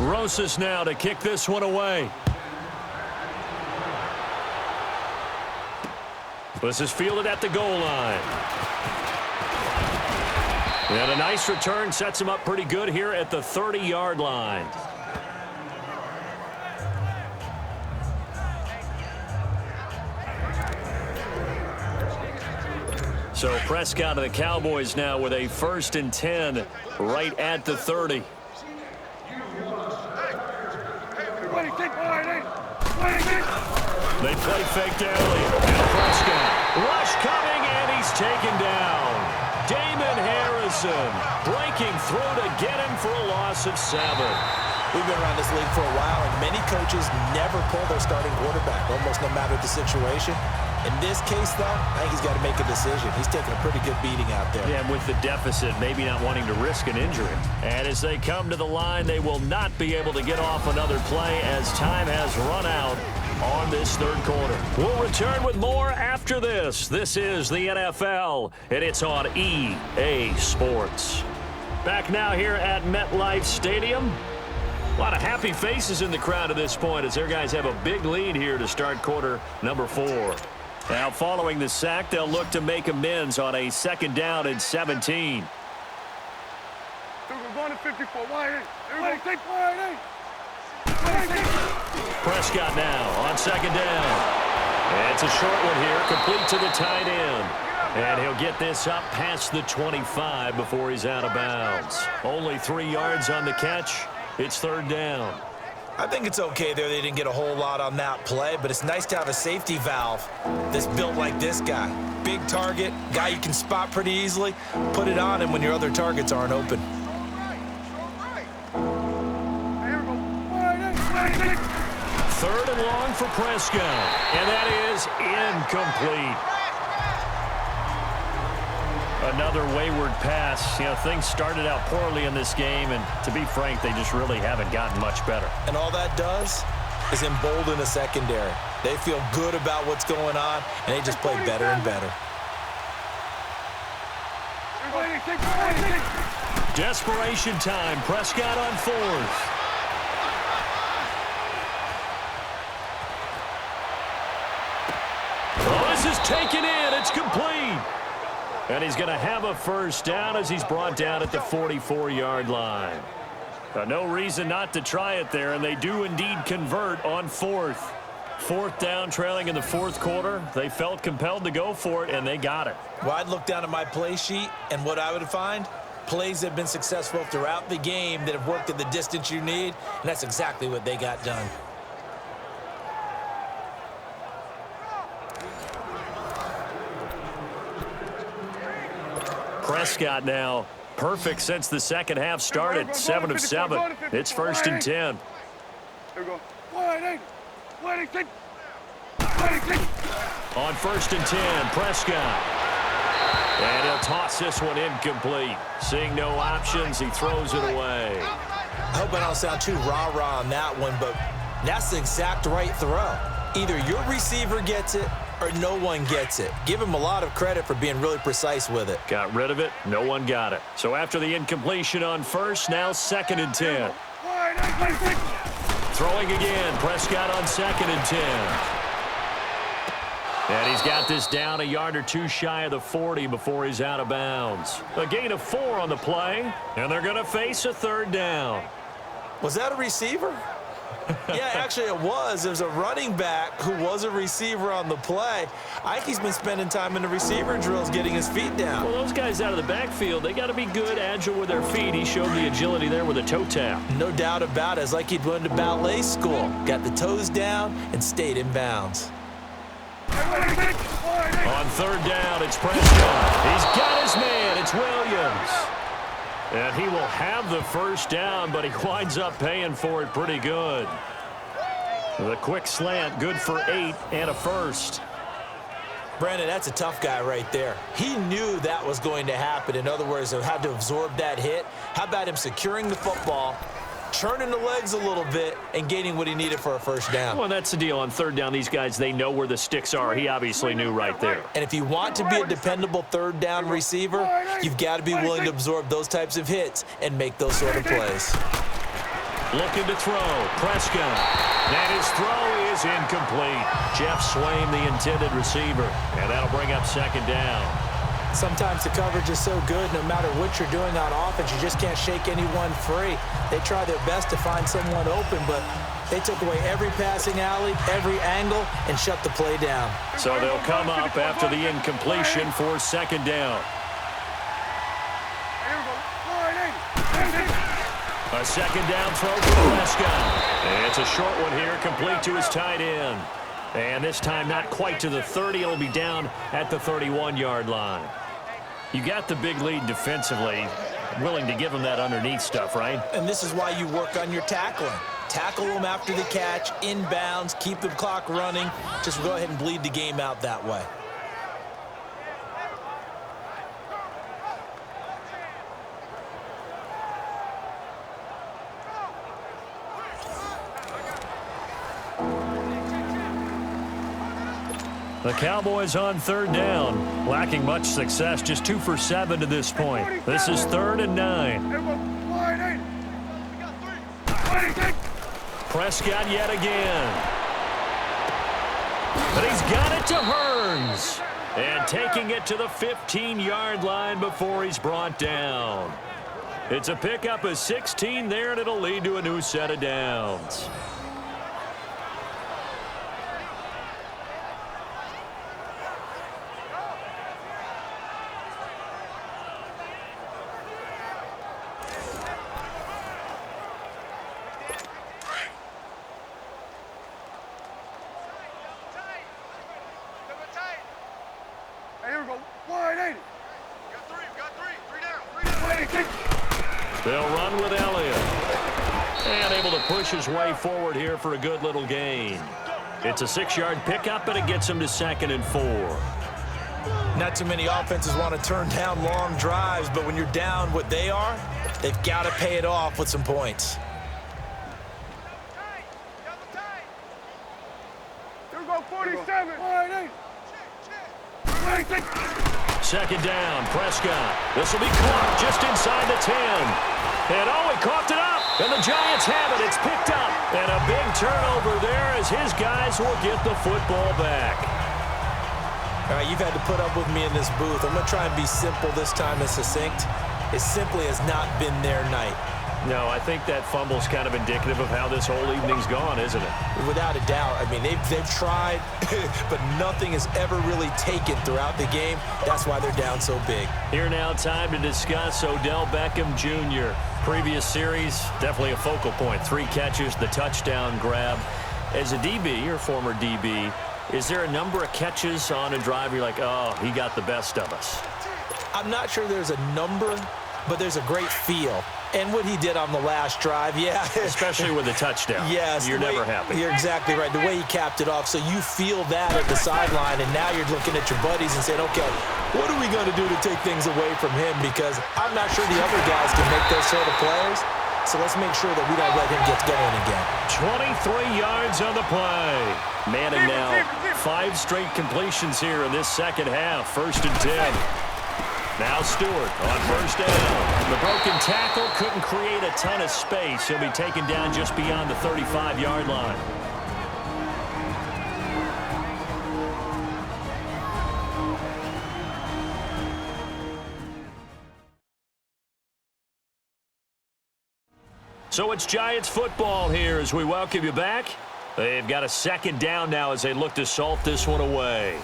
Rosas now to kick this one away. This is fielded at the goal line. And a nice return sets him up pretty good here at the 30-yard line. So Prescott of the Cowboys now with a 1st and 10 right at the 30. They play fake to Elliott. Now Prescott. Rush coming, and he's taken down. Damon Harrison breaking through to get him for a loss of 7. We've been around this league for a while, and many coaches never pull their starting quarterback, almost no matter the situation. In this case, though, I think he's got to make a decision. He's taking a pretty good beating out there. Yeah, and with the deficit, maybe not wanting to risk an injury. And as they come to the line, they will not be able to get off another play as time has run out on this 3rd quarter. We'll return with more after this. This is the NFL, and it's on EA Sports. Back now here at MetLife Stadium. A lot of happy faces in the crowd at this point as their guys have a big lead here to start quarter number 4. Now, following the sack, they'll look to make amends on a 2nd down and 17. We're going to 54. Prescott now on 2nd down. It's a short one here, complete to the tight end. And he'll get this up past the 25 before he's out of bounds. Only 3 yards on the catch. It's 3rd down. I think it's okay there. They didn't get a whole lot on that play, but it's nice to have a safety valve that's built like this guy. Big target, guy you can spot pretty easily. Put it on him when your other targets aren't open. 3rd and long for Prescott, and that is incomplete. Another wayward pass. You know, things started out poorly in this game, and to be frank, they just really haven't gotten much better. And all that does is embolden the secondary. They feel good about what's going on, and they just play better and better. Desperation time. Prescott on 4th. Oh, this is taken in. It's complete. And he's going to have a 1st down as he's brought down at the 44-yard line. No reason not to try it there, and they do indeed convert on 4th. 4th down, trailing in the 4th quarter. They felt compelled to go for it, and they got it. Well, I'd look down at my play sheet, and what I would find, plays that have been successful throughout the game that have worked at the distance you need, and that's exactly what they got done. Prescott now perfect since the 2nd half started. 7 of 7. It's 1st and 10. There we go. On 1st and 10, Prescott. And he'll toss this one incomplete. Seeing no options, he throws it away. I hope I don't sound too rah-rah on that one, but that's the exact right throw. Either your receiver gets it or no one gets it. Give him a lot of credit for being really precise with it. Got rid of it. No one got it. So after the incompletion on 1st, now 2nd and 10. Throwing again. Prescott on 2nd and 10. And he's got this down a yard or 2 shy of the 40 before he's out of bounds. A gain of 4 on the play, and they're going to face a 3rd down. Was that a receiver? Yeah, actually it was. There's a running back who was a receiver on the play. I think he's been spending time in the receiver drills getting his feet down. Well, those guys out of the backfield, they got to be good, agile with their feet. He showed the agility there with a toe tap. No doubt about it. It's like he'd went to ballet school. Got the toes down and stayed in bounds. On 3rd down, it's Prescott. He's got his man. It's Williams. And he will have the 1st down, but he winds up paying for it pretty good. The quick slant, good for 8 and a 1st. Brandon, that's a tough guy right there. He knew that was going to happen. In other words, he had to absorb that hit. How about him securing the football, churning the legs a little bit, and gaining what he needed for a 1st down? Well, that's the deal. On 3rd down, these guys, they know where the sticks are. He obviously knew right there. And if you want to be a dependable 3rd down receiver, you've got to be willing to absorb those types of hits and make those sort of plays. Looking to throw. Prescott. And his throw is incomplete. Jeff Swain, the intended receiver. And that'll bring up second down. Sometimes the coverage is so good, no matter what you're doing on offense, you just can't shake anyone free. They try their best to find someone open, but they took away every passing alley, every angle, and shut the play down. So they'll come up after the incompletion for second down. A second down throw for Prescott. And it's a short one here, complete to his tight end. And this time not quite to the 30. It'll be down at the 31-yard line. You got the big lead defensively. Willing to give them that underneath stuff, right? And this is why you work on your tackling. Tackle them after the catch, inbounds, keep the clock running. Just go ahead and bleed the game out that way. The Cowboys on third down, lacking much success, just 2 for 7 to this point. This is 3rd and 9. Prescott yet again. But he's got it to Hearns. And taking it to the 15-yard line before he's brought down. It's a pickup of 16 there, and it'll lead to a new set of downs. They'll run with Elliott. And able to push his way forward here for a good little gain. It's a 6-yard pickup, and it gets him to 2nd and 4. Not too many offenses want to turn down long drives, but when you're down what they are, they've got to pay it off with some points. Here we go, 47. 2nd down, Prescott. This will be caught just inside the 10. And he coughed it up. And the Giants have it. It's picked up. And a big turnover there as his guys will get the football back. All right, you've had to put up with me in this booth. I'm going to try and be simple this time and succinct. It simply has not been their night. No, I think that fumble's kind of indicative of how this whole evening's gone, isn't it? Without a doubt. I mean, they've tried, but nothing has ever really taken throughout the game. That's why they're down so big. Here now, time to discuss Odell Beckham Jr. Previous series, definitely a focal point. 3 catches, the touchdown grab. As a DB, or former DB, is there a number of catches on a drive you're like, oh, he got the best of us? I'm not sure there's a number, but there's a great feel. And what he did on the last drive, yeah. Especially with a touchdown. Yes. You're never happy. You're exactly right. The way he capped it off, so you feel that at the sideline, and now you're looking at your buddies and saying, okay, what are we going to do to take things away from him? Because I'm not sure the other guys can make those sort of plays. So let's make sure that we don't let him get going again. 23 yards on the play. Manning now 5 straight completions here in this second half. 1st and 10. Now Stewart on 1st down. The broken tackle couldn't create a ton of space. He'll be taken down just beyond the 35-yard line. So it's Giants football here as we welcome you back. They've got a 2nd down now as they look to salt this one away.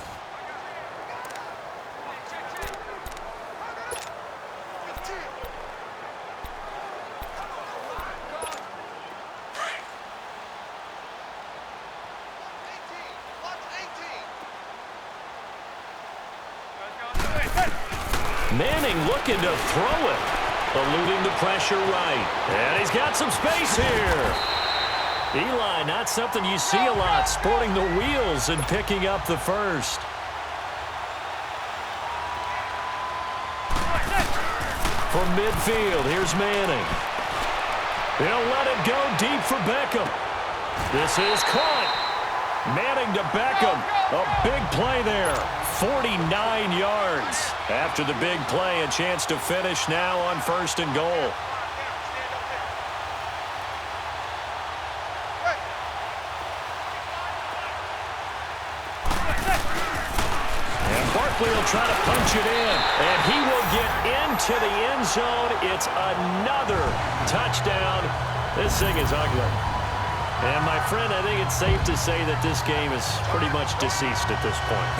Manning looking to throw it. Eluding the pressure right. And he's got some space here. Eli, not something you see a lot, sporting the wheels and picking up the 1st. From midfield, here's Manning. He'll let it go deep for Beckham. This is caught. Manning to Beckham. A big play there. 49 yards. After the big play, a chance to finish now on 1st and goal. Hopefully he'll try to punch it in. And he will get into the end zone. It's another touchdown. This thing is ugly. And, my friend, I think it's safe to say that this game is pretty much deceased at this point.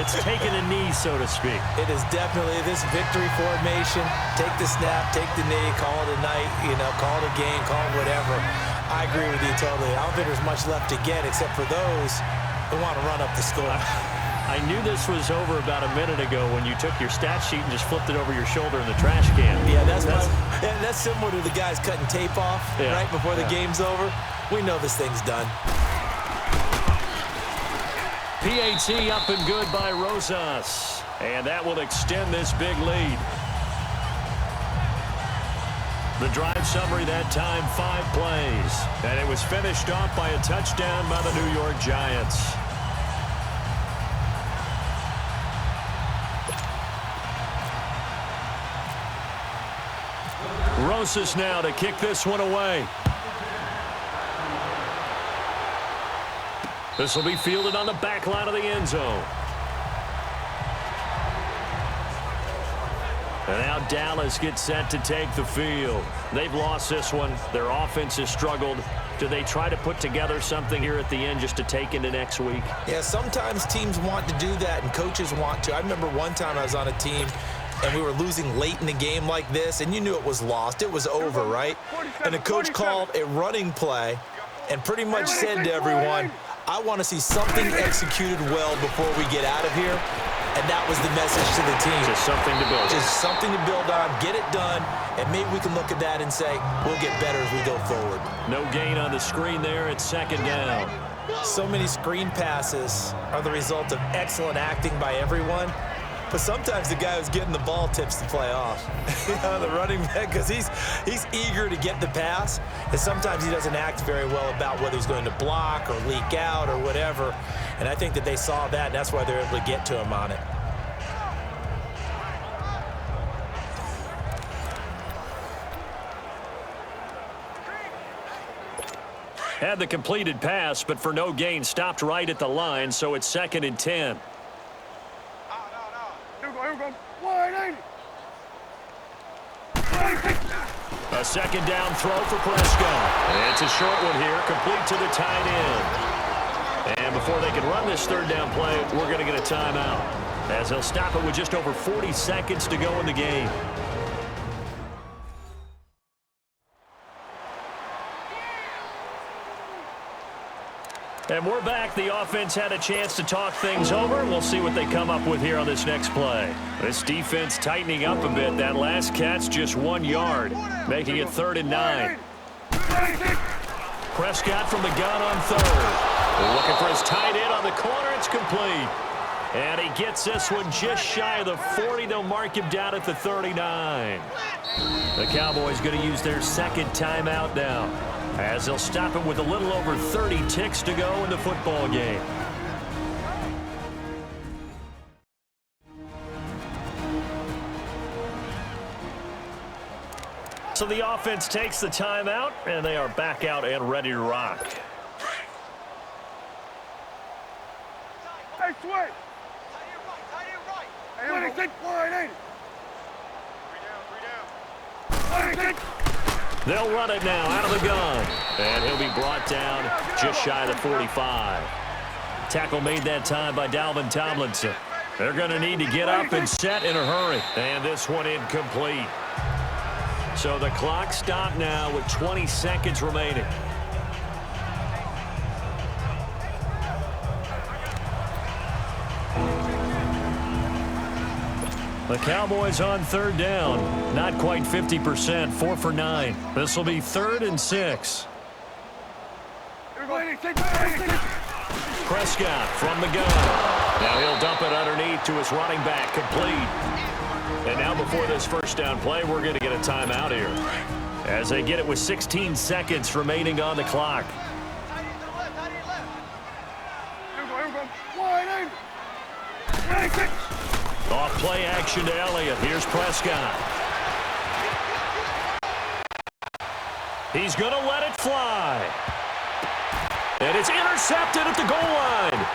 It's taken a knee, so to speak. It is definitely this victory formation. Take the snap, take the knee, call it a night, call it a game, call it whatever. I agree with you totally. I don't think there's much left to get except for those who want to run up the score. I knew this was over about a minute ago when you took your stat sheet and just flipped it over your shoulder in the trash can. Yeah, that's similar to the guys cutting tape off right before the game's over. We know this thing's done. PAT up and good by Rosas. And that will extend this big lead. The drive summary that time, 5 plays. And it was finished off by a touchdown by the New York Giants. Rosas now to kick this one away. This will be fielded on the back line of the end zone. And now Dallas gets set to take the field. They've lost this one. Their offense has struggled. Do they try to put together something here at the end just to take into next week? Yeah, sometimes teams want to do that and coaches want to. I remember one time I was on a team and we were losing late in the game like this, and you knew it was lost. It was over, right? And the coach called a running play and pretty much said to everyone, I want to see something executed well before we get out of here. And that was the message to the team. Just something to build on. Just something to build on, get it done, and maybe we can look at that and say, we'll get better as we go forward. No gain on the screen there. It's second down. So many screen passes are the result of excellent acting by everyone. But sometimes the guy who's getting the ball tips the play off. The running back, because he's eager to get the pass, and sometimes he doesn't act very well about whether he's going to block or leak out or whatever. And I think that they saw that, and that's why they're able to get to him on it. Had the completed pass, but for no gain, stopped right at the line, so it's 2nd and 10. A second down throw for Prescott. It's a short one here, complete to the tight end. And before they can run this third down play, we're going to get a timeout, as they'll stop it with just over 40 seconds to go in the game. And we're back. The offense had a chance to talk things over. We'll see what they come up with here on this next play. This defense tightening up a bit. That last catch just 1 yard, making it 3rd and 9. Prescott from the gun on 3rd. Looking for his tight end on the corner. It's complete. And he gets this one just shy of the 40. They'll mark him down at the 39. The Cowboys going to use their second timeout now, as they'll stop it with a little over 30 ticks to go in the football game. So the offense takes the timeout, and they are back out and ready to rock. Hey, Sway! They'll run it now out of the gun. And he'll be brought down just shy of the 45. Tackle made that time by Dalvin Tomlinson. They're going to need to get up and set in a hurry. And this one incomplete. So the clock stopped now with 20 seconds remaining. The Cowboys on 3rd down. Not quite 50%, 4 for 9. This will be 3rd and 6. Prescott from the gun. Now he'll dump it underneath to his running back, complete. And now before this first down play, we're going to get a timeout here, as they get it with 16 seconds remaining on the clock. Off play action to Elliott. Here's Prescott. He's going to let it fly. And it's intercepted at the goal line.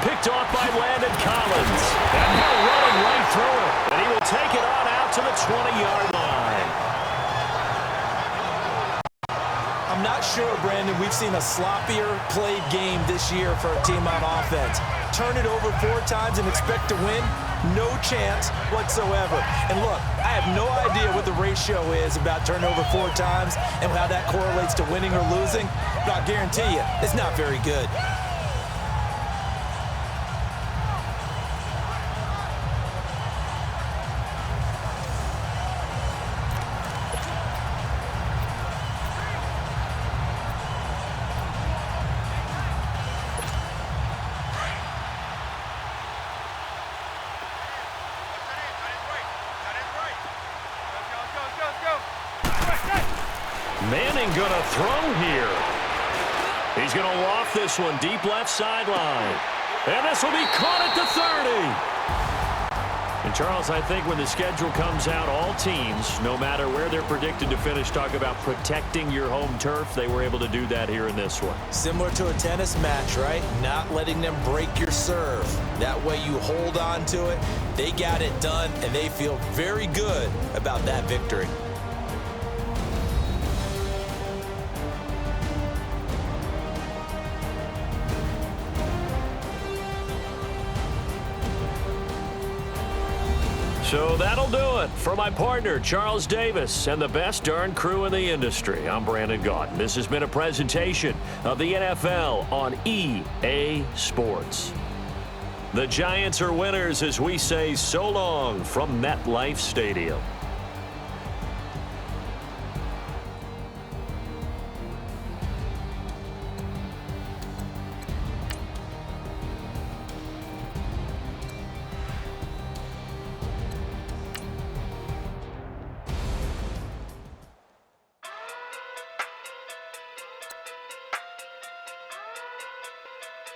Picked off by Landon Collins. And now running right through it. And he will take it on out to the 20-yard line. I'm not sure, Brandon, we've seen a sloppier played game this year for a team on offense. Turn it over 4 times and expect to win? No chance whatsoever. And look, I have no idea what the ratio is about turnover 4 times and how that correlates to winning or losing, but I'll guarantee you, it's not very good. Manning gonna throw here. He's gonna loft this one deep left sideline. And this will be caught at the 30. And Charles, I think when the schedule comes out, all teams, no matter where they're predicted to finish, talk about protecting your home turf. They were able to do that here in this one. Similar to a tennis match, right? Not letting them break your serve. That way you hold on to it. They got it done, and they feel very good about that victory. So that'll do it for my partner, Charles Davis, and the best darn crew in the industry. I'm Brandon Gaudin. This has been a presentation of the NFL on EA Sports. The Giants are winners as we say so long from MetLife Stadium.